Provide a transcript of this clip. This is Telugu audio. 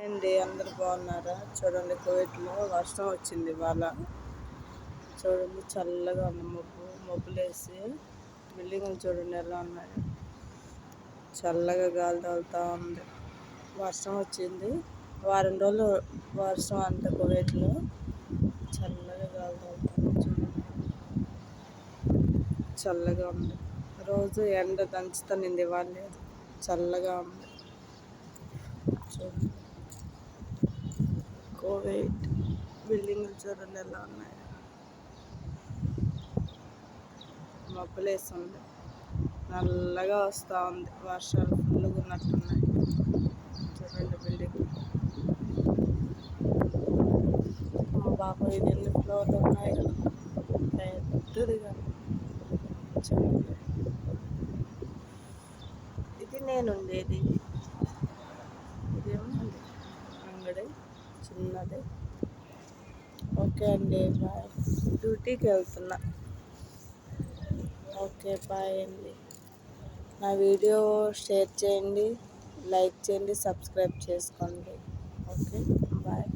అండి అందరు బాగున్నారా? చూడండి, కువైట్లో వర్షం వచ్చింది ఇవాళ. చూడండి, చల్లగా ఉంది. మబ్బులేసి బిల్డింగులు చూడండి ఎలా ఉన్నాయి. చల్లగా గాలి తగులుతూ ఉంది. వర్షం వచ్చింది. వారం రోజులు వర్షం అంట కువైట్లో. చల్లగా గాలి తగులుతుంది. చూడండి, చల్లగా ఉంది. రోజు ఎండ దంచుతనింది, ఇవాళ లేదు. చల్లగా ఉంది. చూడండి, కువైట్ బిల్డింగులు చూడండి ఎలా ఉన్నాయి. మబ్బులేస్తుంది. నల్లగా వస్తూ ఉంది. వర్షాలు ఫుల్గా ఉన్నట్టున్నాయి. చూడండి బిల్డింగ్. మా బాబు ఇది ఎన్ని ఫ్లోర్లు ఉన్నాయి. పెద్దదిగా. చూడండి, ఇది నేను ఉండేది. ఇదేమో అంగడి చిన్నది. ఓకే అండి, బాయ్. డ్యూటీకి వెళ్తున్నా. ఓకే, బాయ్ అండి. నా వీడియో షేర్ చేయండి, లైక్ చేయండి, సబ్స్క్రైబ్ చేసుకోండి. Okay, bye.